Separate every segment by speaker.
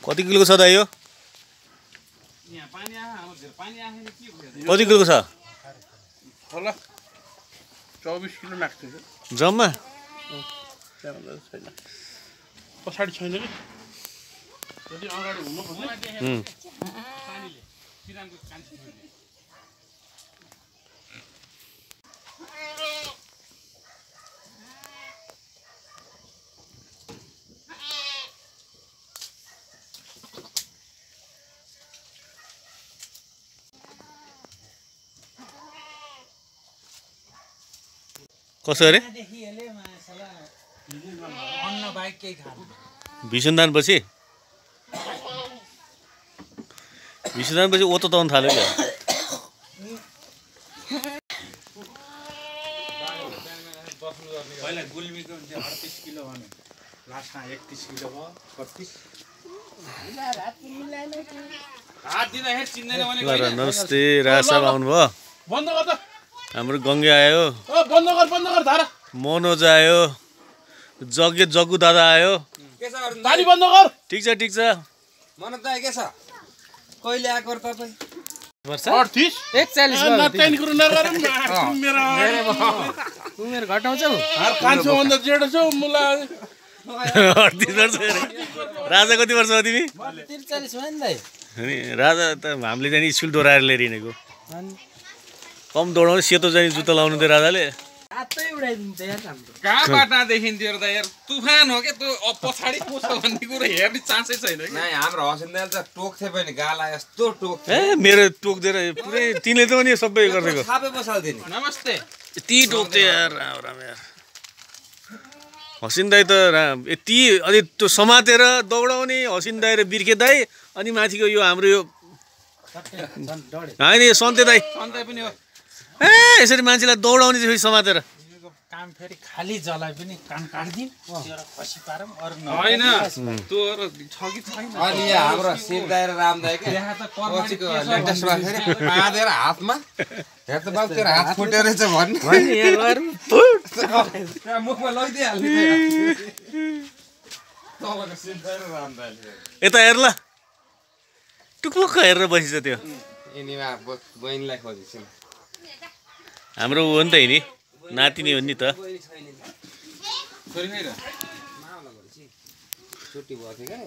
Speaker 1: कति किलोको छ दाइ यो? कति किलोको छ?
Speaker 2: होला 24 किलो लाग्छ
Speaker 1: जम्मा?
Speaker 2: छैन पछाडि छैन कि जति अगाडि हुनु पर्ने
Speaker 1: कसो अरे? भिसुन्दान पछि ओतो ताउन थाल्यो क्या।
Speaker 3: पहिला गुल्मीको 38 किलो भने लास्टमा 31 किलो भयो 32 हात दिँदाखेरि चिन्दैन भने
Speaker 1: नमस्ते राज साहब आउनुभयो।
Speaker 2: बन्द गर त
Speaker 1: हाम्रो गङ्गे आयो,
Speaker 2: बन्द गर धारा
Speaker 1: मनोज आयो, जग्गु दादा आयो।
Speaker 3: के छ अरु
Speaker 2: ताली बन्द गर।
Speaker 1: ठिक छ
Speaker 3: मनोज दाइ के छ कहिले आएको तपाई
Speaker 2: 38
Speaker 4: 41
Speaker 2: नतेन कुरो नगर मेरो
Speaker 4: उमेर घटाउँछौ
Speaker 2: कान्छो भन्दा जेठो छौ मुला
Speaker 1: 38 वर्ष अरे। राजा कति वर्ष हो तिमी?
Speaker 4: 43 भयो नि दाइ।
Speaker 1: अनि राजा त हामीले जाने स्कुल डोराएर लिएर हिँडेको। कम दौडाउने सेतो जाने जुत्ता लाउनु थियो राजाले।
Speaker 4: हातै उडाइदिन्छ यार हाम्रो।
Speaker 3: कहाँबाट देखिन्थ्यो र त यार तुफान हो के त्यो पछाडी को छ भन्ने कुरो हेर्ने चान्सै छैन कि
Speaker 5: नै हाम्रो हसिन्दाले त टोक्थे पनि गाला यस्तो टोक्थे
Speaker 1: ए मेरो टोक्देर पुरै तिनले त पनि सबै गरिदिएको।
Speaker 5: छापे बसाल्थे नि
Speaker 3: नमस्ते
Speaker 1: यति टोक्थे यार राम यार। हसिन दाई त यति अनि त्यो समातेर दौडाउने हसिन दाई र बिर्खे दाई अनि माथिको यो हाम्रो यो होइन यो सन्ते दाई
Speaker 3: सन्ताइ पनि हो
Speaker 1: ए यसरी मान्छेलाई दौडाउने चाहिँ समातेर
Speaker 4: काम फेरि खाली जलाइ पनि कान काट्दिन त्यो खसी पारम अरु
Speaker 3: हैन त्यो छ कि छैन
Speaker 5: अनि यहाँ हाम्रो शिवदाइ र रामदाइ के
Speaker 3: यहाँ त परमाणिक
Speaker 5: पछिको लेटेस्टमा फेरि बाँधेर हातमा हेर त बाबु तेरो हात फुटेर रहेछ भन्ने मुखमा लगिदिइहाल्ने तलको शिवदाइ र रामदाइले
Speaker 1: यता हेर ल टुक्लुक्क हेरेर बसिन्छ त्यो
Speaker 5: यिनीमा बहिनीलाई खोजेछ
Speaker 1: हाम्रो हो नि त यिनी नातिनी हो नि त।
Speaker 3: छोरी खै र
Speaker 5: छुट्टी भयो थियो क्या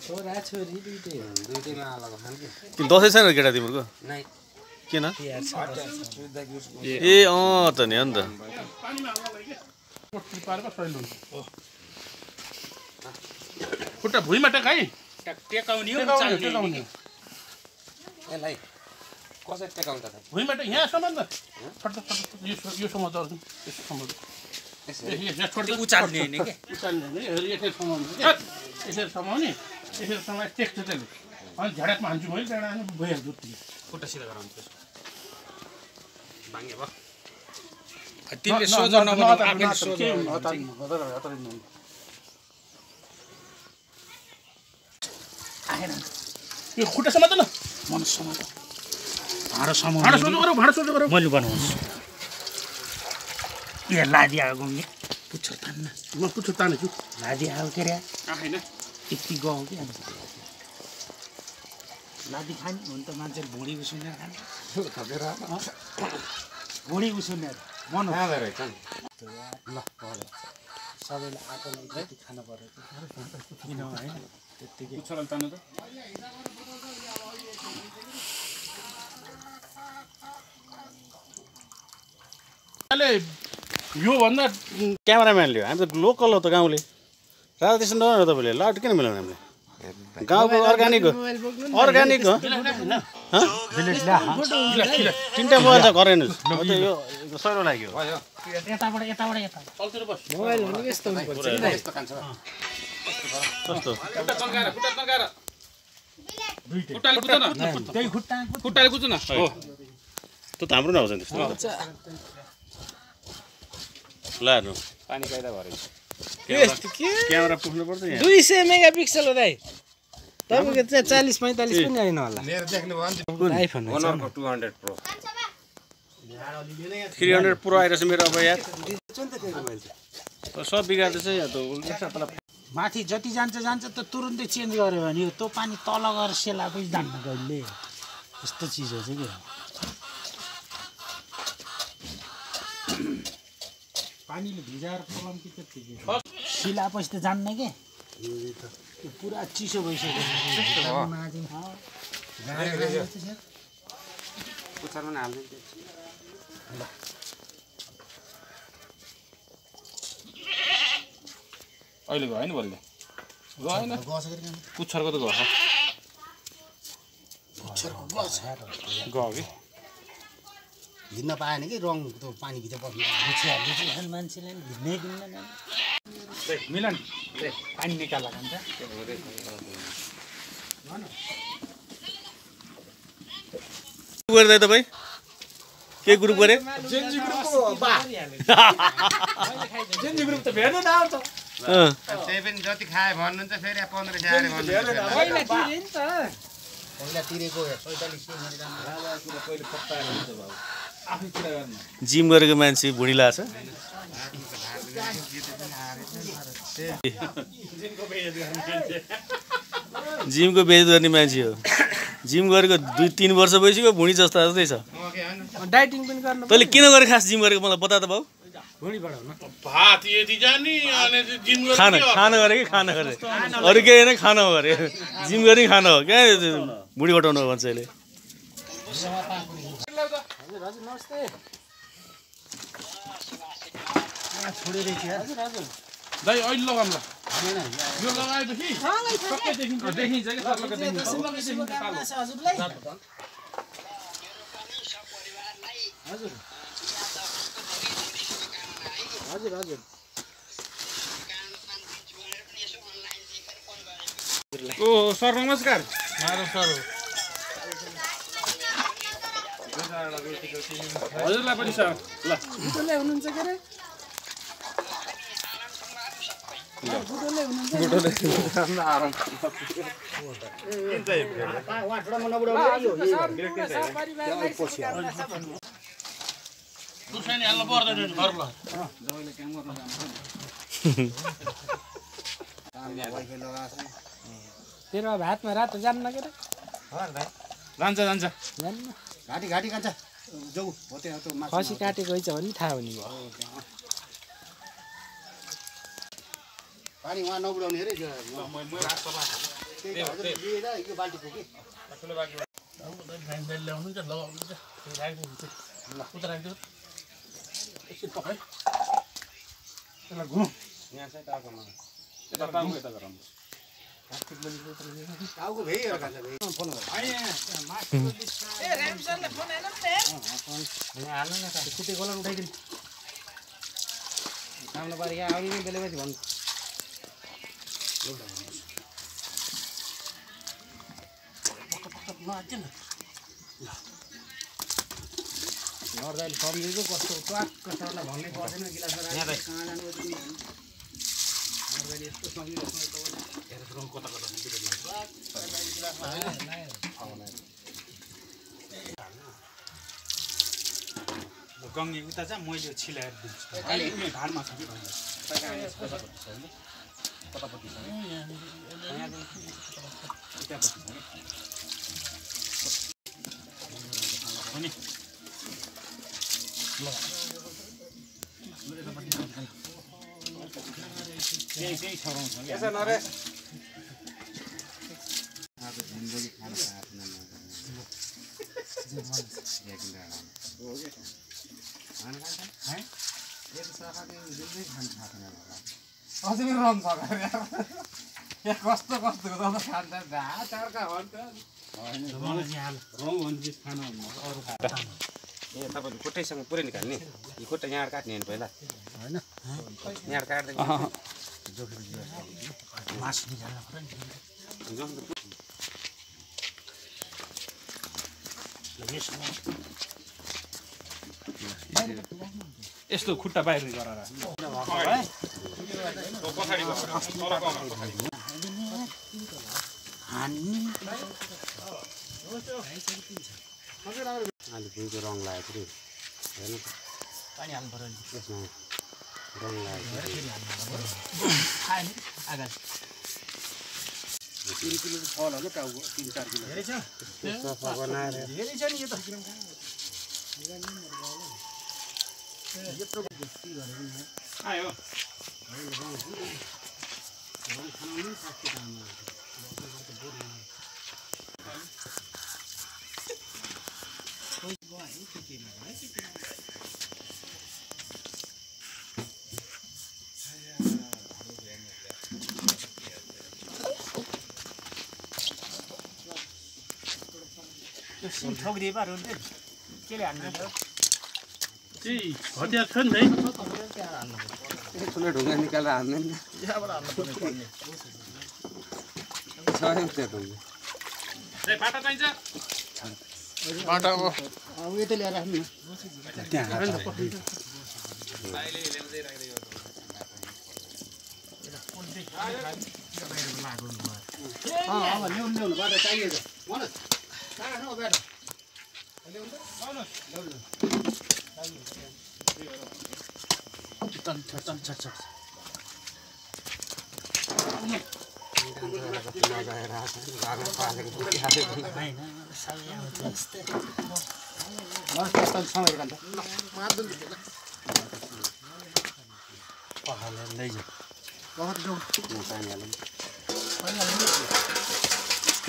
Speaker 4: छोरा छोरी दुइटै हो।
Speaker 5: दुइटैमा अलग खान कि
Speaker 1: दसैँ छैन केटा तिम्रो
Speaker 5: नै
Speaker 1: किन?
Speaker 5: शुद्ध
Speaker 1: ए अँ त नि हो नि त।
Speaker 2: खुट्टा भुइँमा टेकाइ
Speaker 3: टेकाउने हो
Speaker 2: टेकाउने
Speaker 5: यसलाई कसरी टेकाउँछ त
Speaker 2: भुइँमा टेक यहाँ सम्म त यो सम्म त यसो सम्म
Speaker 3: उचाल्ने हैन के
Speaker 2: उचाल्ने यसरी समाउने यसरी समाउने यसरी समाए टेक्छ त्यसले अनि झ्याडाकमा हान्छु मैले त्यहाँबाट भइहाल्छ त्यो
Speaker 3: खुट्टा सिधा गराउनु त्यसो भाङ्गे भयो तिमीले सोझो नबनाऊ आफैले सोझो
Speaker 2: यो खुट्टा समात न मन समात भाँडा सोझो गरौ
Speaker 4: मैले बनाउँछु ए लादी आगो नि पुच्छर तान्न
Speaker 2: म पुच्छर तानेछु
Speaker 4: लादी आगो के रे
Speaker 2: हैन
Speaker 4: यति गयो कि अनि लादी खाने हुन त मान्छे भुँडी उसिनेर खाने भुँडी उसिनेर मन
Speaker 5: रहेछ नि
Speaker 4: ल सबैले आफूले जति खानु पर्यो किन होइन त्यतिकै
Speaker 3: पुच्छर तान्नु त
Speaker 2: यो भन्दा
Speaker 1: क्यामेराम्यान लियो हामी त लोकल हो त गाउँले राजा त्यसो नभएर तपाईँले लाउट किन मिलाउनु हामीले गाउँको अर्ग्यानिक हो अर्ग्यानिक हो तिनवटा मोबाइल त गरेन यो सरो लाग्यो
Speaker 4: यताबाट यताबाट यता
Speaker 2: चलतिर बस
Speaker 4: मोबाइल हुनु यस्तो हुनुपर्छ नि दाइ
Speaker 1: कस्तो
Speaker 3: खुट्टा तन्काएर खुट्टाले कुद्छ न
Speaker 4: त्यही खुट्टा
Speaker 3: खुट्टाले कुद्छ न हो
Speaker 1: त्यो त हाम्रो नहुन्छ त्यस्तो ल हेर्नु
Speaker 3: पानी कायदा भरे
Speaker 1: क्यामेरा पुग्नु पर्छ यहाँ
Speaker 4: 200 मेगापिक्सल हो दाइ तपाईको चाहिँ 40 45 पनि हैन होला
Speaker 5: मेरो देख्नु भयो नि
Speaker 4: आइफोन
Speaker 5: होनरको 200 प्रो
Speaker 1: 300 प्रो आइरहेछ मेरो अब यार सब बिगार्दैछ यहाँ त
Speaker 4: माथि जति जान्छ त तुरुन्तै चेन्ज गर्यो भने यो त्यो पानी तल गएर सेला पनि जान्न कहिले यस्तो चिज हो चाहिँ के पानीले भिजाएर पोलाम कि त ठिकै सिला पछि त जान्न के त्यो पुरा चिसो भइसक्यो
Speaker 3: अहिले गयो नि बल्ल गएन पुच्छरको त गयो गयो कि
Speaker 1: हिँड्न पाएन कि रङ त्यो पानीभित्र बस्नु
Speaker 4: मान्छेलाई भिड्नै दिन्न
Speaker 3: मिलन
Speaker 4: पानी निकाल्ला खान्छ
Speaker 1: गर्दै तपाईँ के ग्रुप गरे
Speaker 4: जेन्जी ग्रुप त भेट्नु न आउँछ
Speaker 5: त्यही पनि जति खाए भन्नुहुन्छ फेरि 15 जारे भन्नुहुन्छ
Speaker 4: पहिला तिरे नि त
Speaker 1: पहिला तिरेको 47
Speaker 6: जिम गरेको मान्छे बुढी लाग्छ जिमको बेज गर्ने मान्छे हो जिम गरेको 2-3 वर्ष भइसक्यो भुँडी जस्तो जस्तै छ
Speaker 4: डाइटिङ पनि गर्नु
Speaker 6: तैँले किन गरे खास जिम गरेको मलाई बता त बाउ
Speaker 2: भात यति जाने अनि जिम
Speaker 6: खाना गरे कि खाना गरे अरू केही होइन खाना हो गरे जिम गर्ने खाना हो क्या भुँडी घटाउनु भन्छ अहिले
Speaker 4: हजुर नमस्ते
Speaker 2: दाइ अहिले लगाऊँ ल यो लगाएपछि सबै देखिन्छ कि सर्लको देखिन्छ
Speaker 4: हजुरलाई हजुर हजुर
Speaker 3: ओ सर नमस्कार हजुरलाई पनि सर ल
Speaker 4: बुटोले हुनुहुन्छ के रे बुटोले हुनुहुन्छ
Speaker 2: दुसैले हाल्नु पर्दैन घरला
Speaker 4: तेरो भातमा रातो जान्न के रे
Speaker 3: जान्छ
Speaker 4: जान्न
Speaker 1: घाटी घाटी कान्छ जाऊ हो त्यो माछा
Speaker 4: खसी काटेको रहेछ भने थाहा हुने भयो
Speaker 1: पानी वहाँ नबुडाउने अरे यो बाल्टीको कि
Speaker 2: ल्याउनु चाहिँ लगाउनु चाहिँ राखिदिन्छ ल उता राखिदिनु एकछिन पकाइ त्यसलाई घुम
Speaker 5: यहाँ चाहिँ टाउकोमा
Speaker 3: यता टाउको यता गराउनु
Speaker 1: टाउको भेइएर खान्छ भेइ फोन गर
Speaker 4: ए रामसरले फोन आएन नि
Speaker 1: यहाँ हाल्नु न कुटे गोला उठाइदिनु सामने बार यहाँ आउने नै बेलैपछि भन्नु नर्दाले सम्झेको कस्तो ट्वाक्क सरलाई भन्नै पर्दैन गिलास कहाँ जानु नर्दाले यस्तो सम्झिरहेको कता कता
Speaker 4: गङ्गी उता चाहिँ मैले छिलाएर दिन्छु
Speaker 1: धानमा छ कि कतापट्टि छ
Speaker 4: अनि
Speaker 1: केही छराउँछ
Speaker 5: यसो नरेश कस्तो कस्तो खान्छ ए तपाईँले खुट्टैसँग पुरै निकाल्ने यो खुट्टा यहाँ काट्ने होइन पहिला होइन यहाँ काट्दै
Speaker 4: मासु निकाल्नु
Speaker 3: यस्तो खुट्टा बाहिर गरेर
Speaker 5: अहिले भुइँको रङ लाग्यो फेरि हेर्नु
Speaker 4: पानी हाल्नु पर्यो नि
Speaker 5: यसमा
Speaker 4: सिम ठोकिदिए पा रुन्थे केले हान्नु
Speaker 2: त्यही हतियार छ नि
Speaker 5: ठुलो ढुङ्गा निकालेर हान्ने नि
Speaker 4: यहाँबाट हान्नु पर्ने
Speaker 2: बाटा चाहिन्छ
Speaker 3: बाटा अब
Speaker 4: अब यतै ल्याएर राख्नु अब ल्याउनु बाटो चाहिएको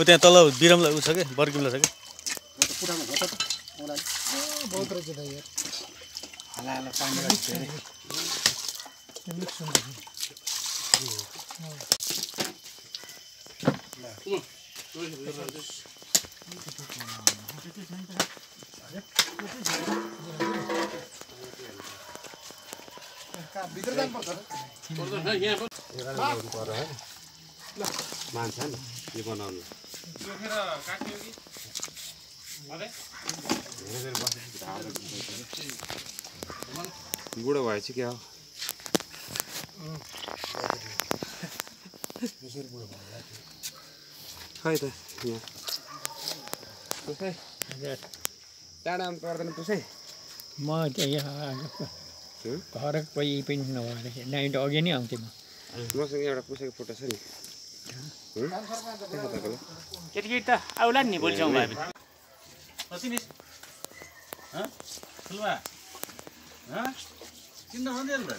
Speaker 6: त्यहाँ तल बिरमलाई उ छ कि बर्किमला छ कि
Speaker 4: बहुत रहेछ त यार हाला हाला पानी भित्र जानुपर्छ
Speaker 5: मान्छ नि यो बनाउनु बुढो भएछ क्या हो खै त यहाँ पुसै टाढामा पर्दैन पुसै
Speaker 7: म चाहिँ घर कोही पनि नभएर नाइट अघि नै आउँथेँ म
Speaker 5: मसँग एउटा पुसेको फोटो छ नि
Speaker 7: केटी त आउला नि बोल्छौँ हामी
Speaker 1: ठुलबा चिन्नु भन्दैन त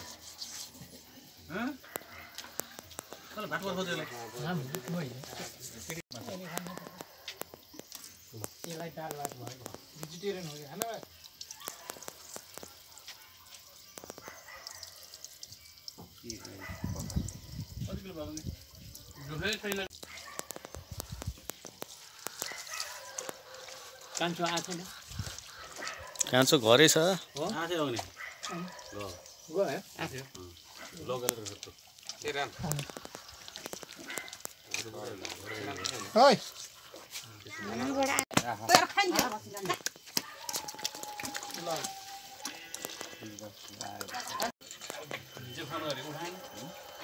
Speaker 1: कल भात पर्छ त्यसलाई
Speaker 4: यसलाई दाल भात भयो भेजिटेरियन हो खाना
Speaker 7: कान्छो आएको छैन
Speaker 6: कान्छो घरै छ
Speaker 1: आथ्यो आउने
Speaker 4: गयो
Speaker 1: लगेर
Speaker 4: ओइ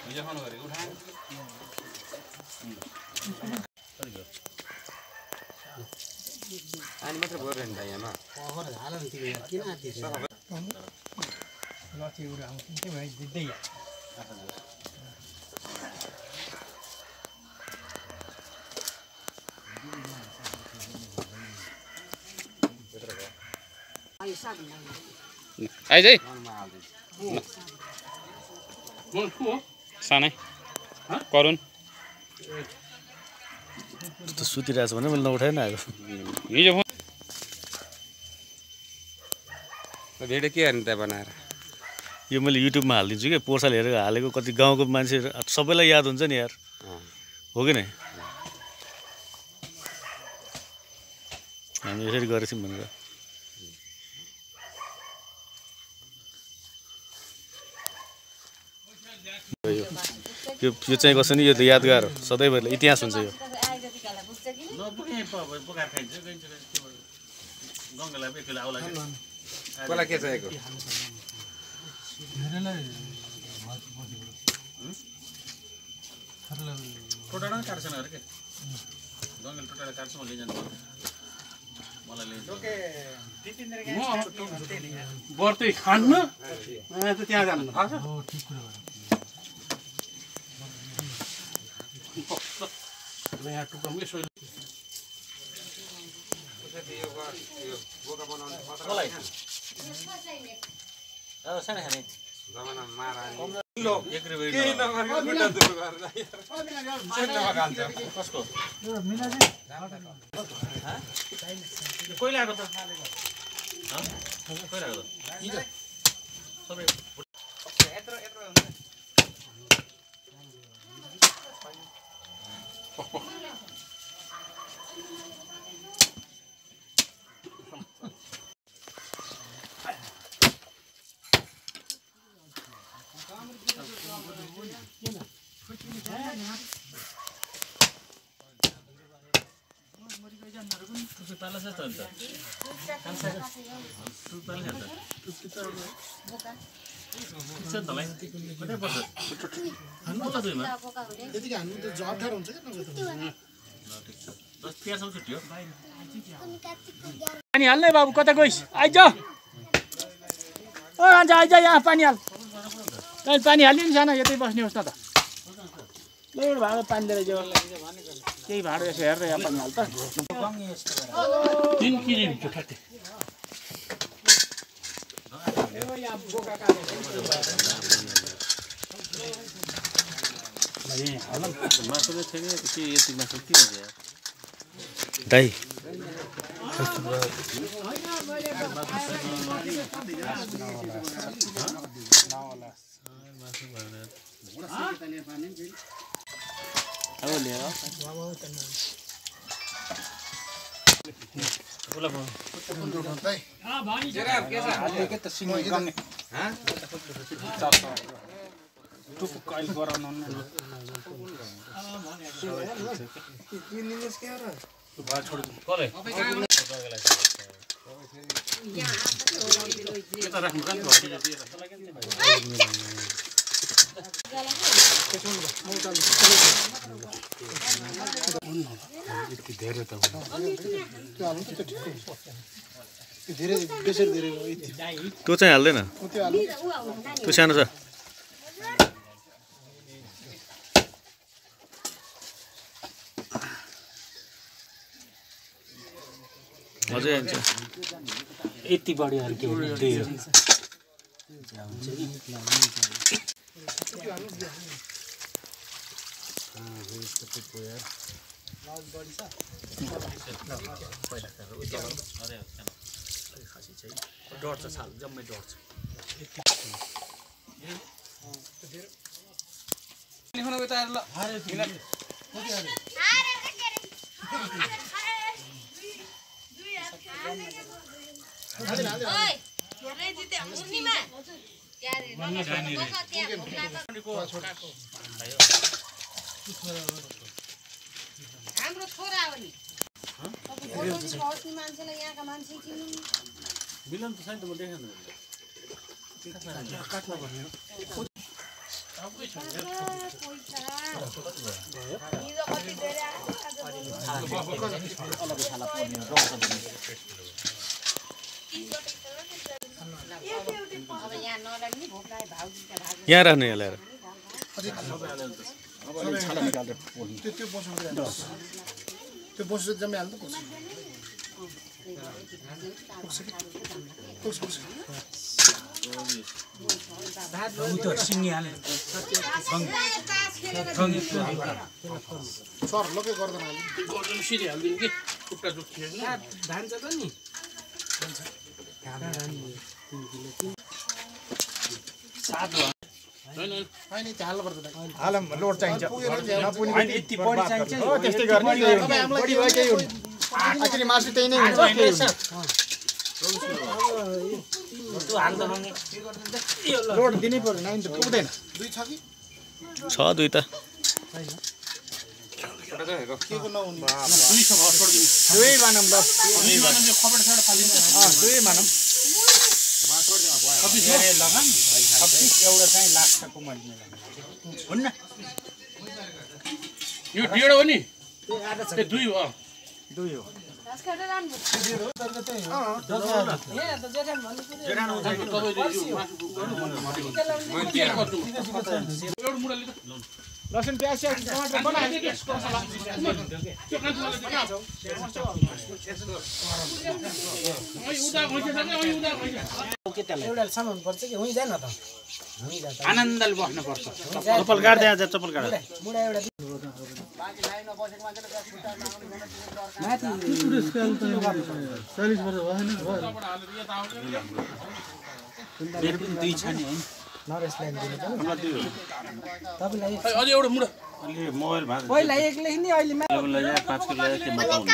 Speaker 1: हिजो फोन गरेको उठाएँ
Speaker 5: अनि मात्र भयो नि त यहाँमा
Speaker 4: लथीहरू आउँछ त्यही भएर जित्दै
Speaker 5: आइज है
Speaker 3: सानै करुण
Speaker 6: त सुतिरहेछ भने मैले नउठाएन आएको
Speaker 3: हिजो फोन
Speaker 5: भिडियो के हेर्नु त बनाएर
Speaker 6: यो मैले युट्युबमा हालिदिन्छु कि पोर्साल हेरेर हालेको कति गाउँको मान्छे सबैलाई याद हुन्छ नि यार हो कि नै हामी यसरी गरेको थियौँ भनेर यो चाहिँ कसो नि यो त यादगार हो सधैँभरि इतिहास हुन्छ यो
Speaker 1: पकाएर खाइन्छ गङ्गालाई बेखुला आउला
Speaker 5: कसलाई के चाहिएको
Speaker 1: टोटाडा काट्छन् अरे के जङ्गल टोटाडा काट्छ म लिइजानु
Speaker 2: बर्तै खान्न त त्यहाँ जानु थाहा छ यहाँ टुक्रामा यसो
Speaker 6: कोही ल्याएको त कोही ल्याएको
Speaker 7: पानी हाल्ने बाबु कता गइस् आइज ओ आइज आइज यहाँ पानी हाल पानी हालिदिनु सानो यतै बस्ने होस् न त एउटा भाँडो पानी लिएर जाऊ केही भाँडो यसो हेरेर यहाँ पानी हाल त
Speaker 2: 3 केजी हुन्छ ठ्याक्कै
Speaker 1: मासुले थियो कि के यति मासु के हुन्छ यार
Speaker 6: दाइ त्यो चाहिँ हाल्दैन त्यो सानो छ अझै हुन्छ
Speaker 4: यति बढी हल्के
Speaker 7: डढ्छ छाल जम्मै डढ्छ
Speaker 8: हाम्रो छोरा हो नि मान्छेलाई यहाँका मान्छे चिन्नु
Speaker 1: मिलन त छैन त म देखेन
Speaker 6: यहाँ राख्नु यहाँ ल्याएर
Speaker 2: त्यो बस्नु जम्मै हाल्नु सर लोके गर्दैन
Speaker 3: गर्दैन सिधै हालिदिनु कि खुट्टा दुख्थ्यो
Speaker 4: धान्छ त नि
Speaker 2: होइन हाल्नु पर्छ हालम लोड चाहिन्छ
Speaker 4: यति बढी चाहिन्छ
Speaker 2: त्यस्तै गर्ने बढी भयो केही हुन्छ आखिरी मासु त्यही नै हुन्छ लोड दिनै पर्यो नाइन त पुग्दैन दुई छ कि
Speaker 6: छ दुई त
Speaker 2: दुई मानम ल दुई मानम
Speaker 4: एउटा चाहिँ लाग्छको मैले हुन्न
Speaker 3: यो डेढ हो नि दुई हो
Speaker 4: दुई हो
Speaker 8: घाँस काटेर आउनु
Speaker 7: लसुन प्याज टमाटर बनायो
Speaker 4: एउटा सामान पर्छ कि हुँइ जान त
Speaker 7: आनन्दले बस्नुपर्छ
Speaker 1: चप्पल काट्दै आज चप्पल काट
Speaker 4: मुडा एउटा
Speaker 7: मेरो पनि दुई छ नि है
Speaker 4: नरेशलाई दिनु तपाईलाई
Speaker 2: अलि एउटा मुडा
Speaker 1: अलि मोबाइल भाग
Speaker 4: पहिला एक लेख्ने अहिले
Speaker 1: 5 किलो के मगाउनु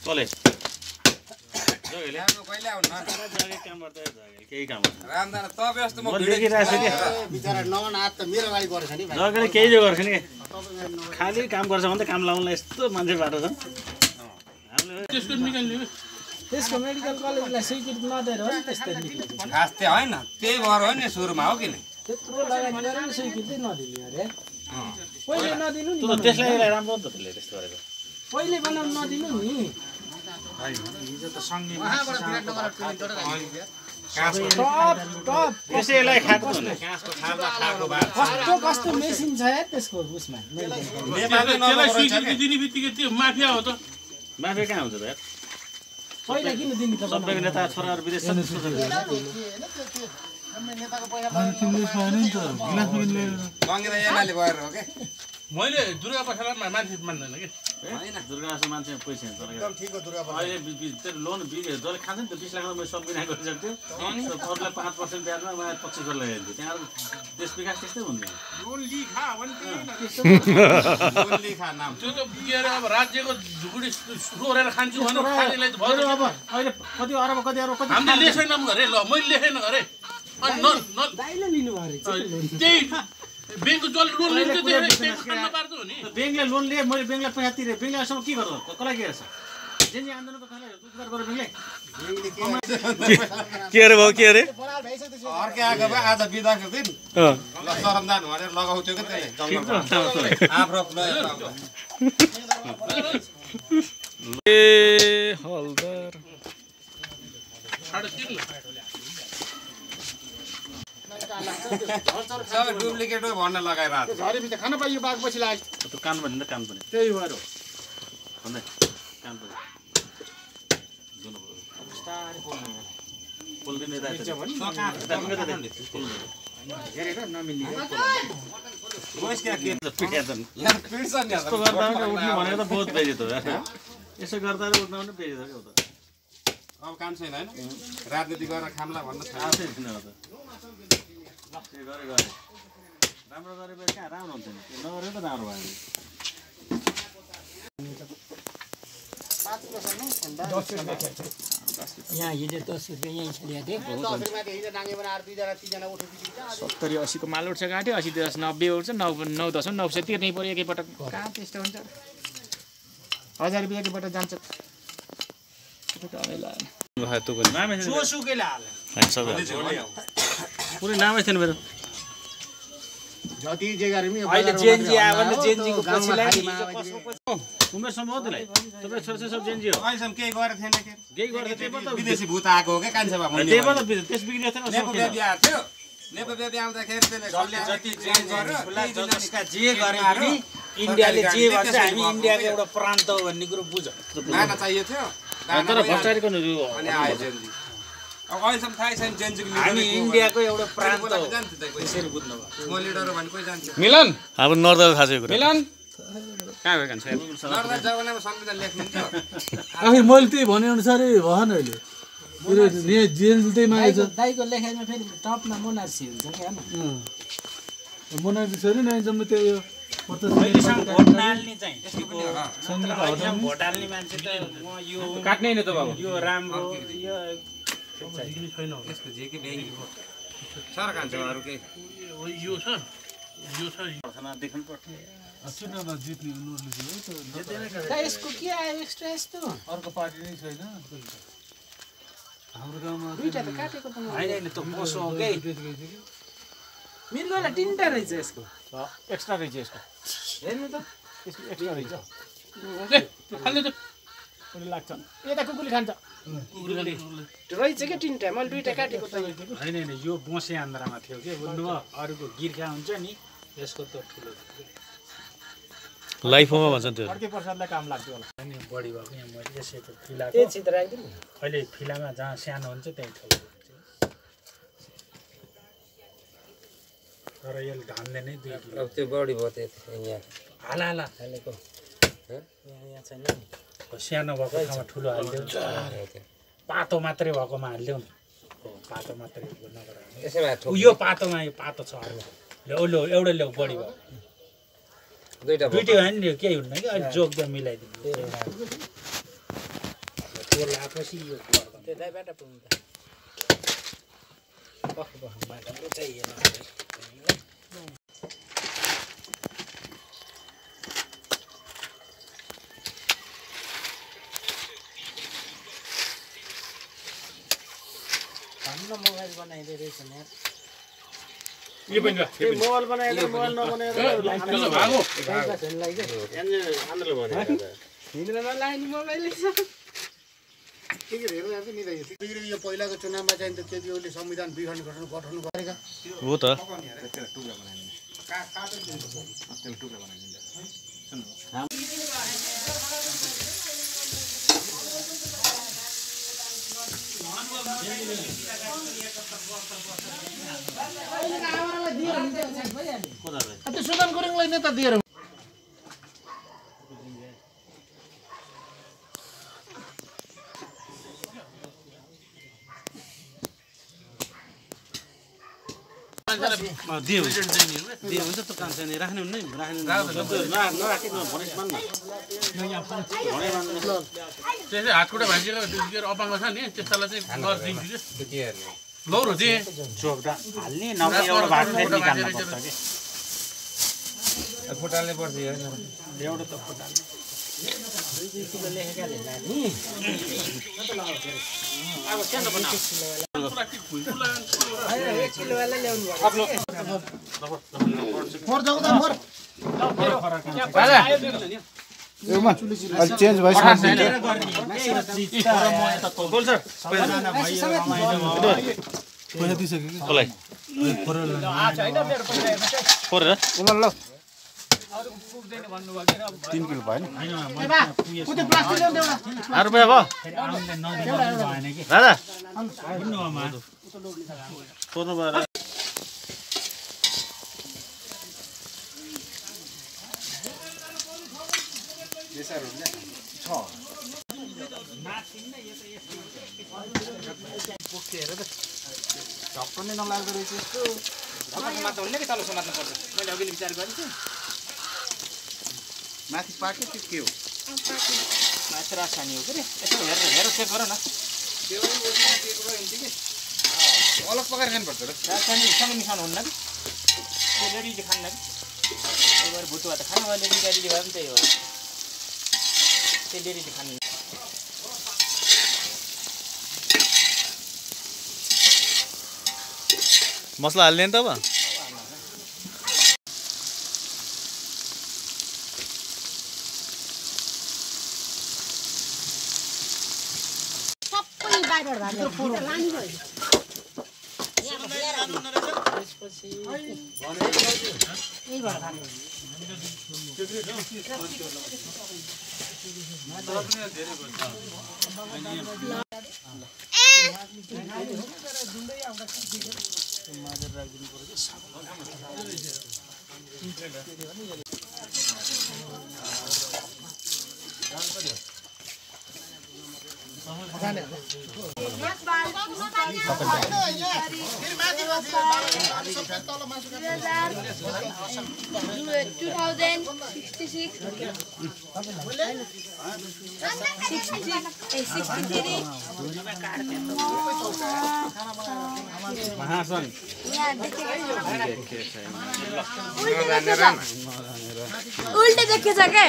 Speaker 1: चले
Speaker 5: कहिले आउनु
Speaker 1: काम गर्दै केही काम
Speaker 5: रामदाना तपाईँ जस्तो म
Speaker 1: देखिरहेको छु कि
Speaker 4: बिचारा नन हात त मेरो गाडी परेछ नि भाइ
Speaker 1: जगले केही जो गर्छ नि खालि काम गर्छ भने त काम लाउनलाई यस्तो मान्छे बाटो छ
Speaker 2: त्यसको निकाल्ने
Speaker 4: त्यसको मेडिकल कलेजलाई स्वीकृति नदिएर हो नि त्यस्तै
Speaker 5: खास त्यो होइन त्यही भएर हो नि सुरुमा हो किन
Speaker 4: त्यत्रो लगानी गरेर स्वीकृति नदिने अरे पहिले नदिनु नि
Speaker 1: त त्यसलाई राम्रो नि त त्यसले त्यस्तो गरेको
Speaker 4: पहिले बनाउनु नदिनु नि
Speaker 1: त्यसैलाई खाएको त हुने
Speaker 4: कस्तो कस्तो मेसिन छ यार त्यसको उसमा
Speaker 2: त्यसलाई स्वीकृति दिने बित्तिकै त्यो माफिया हो त
Speaker 1: माफे कहाँ हुन्छ त यार
Speaker 4: पहिला किन दिने त
Speaker 1: सबैको नेता छोराहरू विदेश छन्
Speaker 5: गङ्गिरा एमाले भएर हो के
Speaker 2: मैले दुर्गा पसलामा मान्छे मान्दैन कि
Speaker 1: दुर्गाको मान्छे पैसा हुन्छ अहिले त्यो लोन जसले खान्छ नि त 20 लाखमा मैले सब बिना गरिसक्थ्यो अरूलाई 5% ब्याजमा मलाई 25 लगाइदिन्थ्यो त्यहाँ देश विकास त्यस्तै हुन्थ्यो
Speaker 2: लोन लिखा भन्ने
Speaker 5: लोन लिखा नाम
Speaker 2: त्यो त के अरे अब राज्यको झुकुडी सोरेर खान्छु भनेर खानेलाई त भयो
Speaker 1: अब अहिले कति अरब कति
Speaker 2: हामीले लेखेन अरे ल मैले लेखेन अरे अनि न
Speaker 4: दाइले लिनु भरे
Speaker 2: त्यही ब्याङ्कको जल लोन लिन्छ त्यसले खान्न पार्दो हो नि
Speaker 1: ब्याङ्कले लोन लिए मैले ब्याङ्कलाई पैसा तिरेँ ब्याङ्कलेसम्म के गर्छ कसलाई के गर्छ जेन आन्दोलनको कसलाई उद्धार गर्यो ब्याङ्कले
Speaker 6: के अरे भाउ के अरे
Speaker 5: अर्कै आएको भए आज बिदाको दिन ल सरमदान भनेर लगाउँथ्यो क्या त्यसले आफ्नो
Speaker 6: ए हलदार
Speaker 2: 3.5
Speaker 5: सबै डुप्लिकेट हो भन्न लगाएर आएको
Speaker 7: झरीभित्र खान पाइयो बाघ पछि लाग्यो
Speaker 1: त्यो कान भन्ने त कान पनि
Speaker 7: त्यही भएर हो
Speaker 1: भन्दै कान पनि बोल्दिने
Speaker 7: हेरेर नमिल्ने
Speaker 5: यहाँ पिट्छ नि
Speaker 1: यस्तो गर्दा पनि उठ्नु भनेको त बहुत बेजी त यसो गर्दा उठ्नु पनि बेजी त क्या
Speaker 5: अब काम छैन होइन राजनीति गरेर खामला भन्न छैन
Speaker 1: आफै थिएन त त्यो गरे गरे राम्रो गरेपछि कहाँ राम्रो हुन्छ नि नगरेर त राम्रो भयो
Speaker 4: यहाँ हिजो 10 रुपियाँ यहीँ छलिएको थिएँ
Speaker 7: 70-80 को माल उठ्छ काट्यो 80-90 उठ्छ 9-10 तिर्नै पऱ्यो एकैपटक कहाँ त्यस्तो हुन्छ 1000 रुपियाँ एकैपटक जान्छ
Speaker 1: पुरै नामै थिएन मेरो
Speaker 4: जति जे गरे पनि
Speaker 7: अहिले जेनजी आयो भने जेनजीको पछिलाई
Speaker 1: उमेर सम्भव त्यसलाई तपाईँ छोराछोरी सब जेन्जी हो
Speaker 5: अहिलेसम्म केही गरेको थिएन के
Speaker 1: केही गरेको त्यही त
Speaker 5: विदेशी भूत आएको हो क्या कान्छेमा
Speaker 1: त्यही भएर त्यस बिग्रियो थिएन
Speaker 5: नेपो बेबी आएको थियो नेपो बेबी आउँदाखेरि त्यसले
Speaker 7: जति जसका जे गरे पनि इन्डियाले जे भन्छ हामी इन्डियाको एउटा प्रान्त हो भन्ने कुरो बुझ
Speaker 5: दाना चाहिएको थियो
Speaker 1: तर भ्रष्टाचारीको
Speaker 5: अनि आयो जेन्जी अब अहिलेसम्म थाहै छैन जेन्जीको
Speaker 7: हामी इन्डियाको एउटा प्रान्त हो
Speaker 5: जान्थ्यो त कोही
Speaker 7: त्यसरी बुझ्नुभयो
Speaker 5: म लिडर हो भने कोही जान्थ्यो
Speaker 2: मिलन
Speaker 6: अब नर्दा थाहा छ यो कुरा
Speaker 2: मिलन
Speaker 3: कहाँ गयो कान्छ
Speaker 5: नर्दा जमानामा संविधान लेख्नुहुन्थ्यो
Speaker 9: आखिर मैले त्यही भनेअनुसारै भएन अहिले जेल त्यही मागेछ
Speaker 4: दाइको लेखाइमा फेरि टपमा मोनार्सी हुन्छ क्या
Speaker 9: मोनार्सी छैन नाइजम्म त्यो
Speaker 7: अहिलेसम्म भोट हाल्ने चाहिँ भोट हाल्ने मान्छे त म यो
Speaker 3: काट्ने नि त बाबु
Speaker 7: यो राम्रो यो
Speaker 5: यसको जे के ब्याङ्क सर कान्छहरू के
Speaker 2: यो छ
Speaker 1: देख्नु पर्छ
Speaker 9: सुन न जित्ने उनीहरूले
Speaker 4: यसको के आयो एक्स्ट्रा यस्तो
Speaker 9: अर्को पार्टी नै छैन हाम्रो गाउँमा
Speaker 4: दुईटा त काटेको त
Speaker 7: होइन त पसो हो के
Speaker 4: मिर्गोला 3टा रहेछ यसको
Speaker 7: एक्स्ट्रा रहेछ यसको
Speaker 5: हेर्नु त
Speaker 7: एक्स्ट्रा रहेछ
Speaker 2: खाल्नु त
Speaker 7: कुकुरले लाग्छ यता कुकुरले खान्छ
Speaker 5: रहेछ क्या तिनवटा मैले दुईवटा काटेको त
Speaker 4: होइन होइन यो बसे आन्द्रामा थियो कि बुझ्नुभयो अरूको गिर्खा हुन्छ नि यसको त ठुलो
Speaker 6: लाइफमा भन्छन् त्यो
Speaker 7: अर्कै प्रसादलाई काम लाग्छ होला
Speaker 4: अनि बढी भएको यहाँ मैले यसैको फिलाको
Speaker 5: त्यही राखिदिनु
Speaker 4: अहिले फिलामा जहाँ सानो हुन्छ त्यहीँ ठुलो हुन्छ तर यसले धानले नै 2 किलो
Speaker 5: अब त्यो बढी भयो त्यो यहाँ
Speaker 4: हाला हाला
Speaker 5: हालेको
Speaker 4: यहाँ छैन नि सानो भएको ठाउँमा ठुलो हालिदेऊ पातो मात्रै भएकोमा हालिदेऊ न हो पातो मात्रै नगर
Speaker 5: यसै भए
Speaker 4: यो पातोमा यो पातो छ अरू ल्याउ ल्याउ एउटा ल्याउ बढी भयो
Speaker 5: दुईवटा
Speaker 4: दुइटै होइन नि केही हुन्न कि अहिले जोग्दा मिलाइदिनु त्यो लाएपछि यो
Speaker 5: त्यो दाइबाट पुग्नु
Speaker 4: बाटो चाहिएन
Speaker 5: मोबाइल बनाइदिए रहेछ नि
Speaker 2: यो पनि
Speaker 1: मोबाइल बनाएर मोबाइल नबनाएर
Speaker 2: यो पहिलाको चुनावमा चाहिँ केपीओले संविधान विघटन गठन गरेका
Speaker 6: हो त
Speaker 2: त्यो सुदन गुरुङलाई नेता दिएर
Speaker 3: दिए हुन्छ त काम छैन राख्ने हुन्न
Speaker 2: त्यसै हातखुट्टा भाँचिएर अपाङ्ग छ नि त्यस्तालाई चाहिँ गरिदिन्छु कि लौरो चाहिँ
Speaker 4: चोक्दा हाल्ने नभए एउटा भाग निकाल्नु पर्छ कि
Speaker 5: फुटाल्ने पर्छ
Speaker 4: एउटा त फुटाल्ने
Speaker 9: चेन्ज भइसक्यो पैसा दिइसक्यो
Speaker 6: कसलाई फोरेर
Speaker 9: 3 किलो भयो नि
Speaker 6: 8 रुपैयाँ भयो राजा सोध्नु भयो
Speaker 5: ढक्कनै नलाग्दो रहेछ यस्तो ढक्कनमा त हुन्न कि तल समात्नु पर्छ मैले अघि विचार गरेँ थिएँ
Speaker 2: माथि पाक्यो त्यो के हो
Speaker 5: माथि रासानी हो कि यसो हेरेर चेक गर न अलग पकाएर खानुपर्छ र रासानीसँग मिसाउनु हुन्न कि त्यो लेडीले खान्न कि त्यही भएर भुटुवा त खानु भयो लेडी गाडीले भए पनि त्यही हो त्यो लेडीले खानु
Speaker 6: मसला हाल्ने नि त अब
Speaker 8: सबै बाहिर लानी भयो उल्टे देखेछ क्या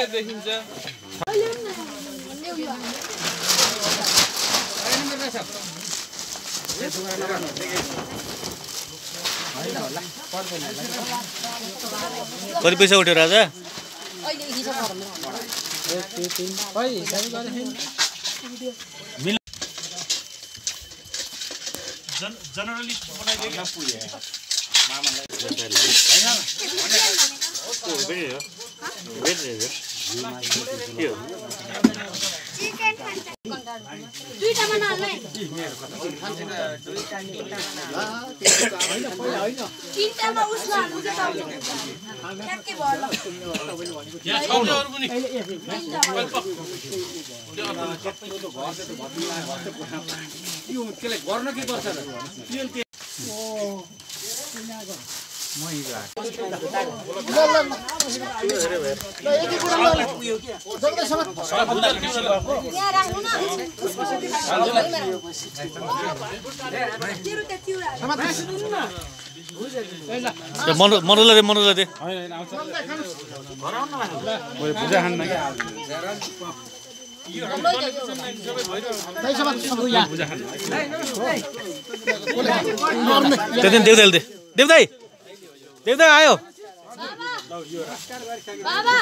Speaker 6: कति पैसा उठ्यो राजा
Speaker 8: अहिले हिसाब गर्नु
Speaker 4: जनरलिस्ट बनाइदिएको
Speaker 8: दुईटामा नहाल्नु है तिनटामा उसमा हाल्नु ठ्याक्कै भयो
Speaker 2: यहाँ छौँ अरू पनि
Speaker 5: त्यसलाई गर्न के पर्छ र
Speaker 8: यहाँ राख्नु न
Speaker 6: मनोलाई दे
Speaker 3: पूजा खान्न क्या
Speaker 6: देवदाई देवदाई आयो
Speaker 8: बाबा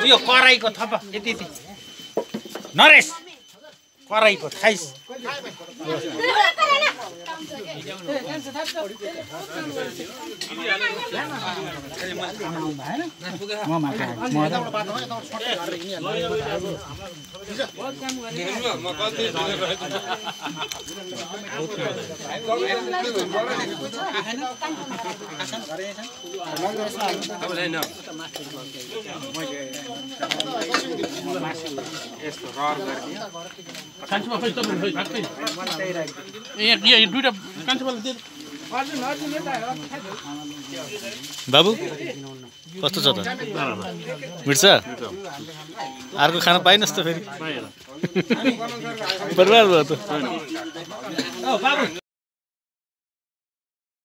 Speaker 4: यो कराईको थप यति यति नरेश कराईको खाइस
Speaker 2: कान्छीमा पैसा यहाँ दुईटा कान्छीमालाई दे
Speaker 6: बाबु कस्तो छ त मिट्छ अर्को खाना पाइनस् त फेरि बर्बाद भयो त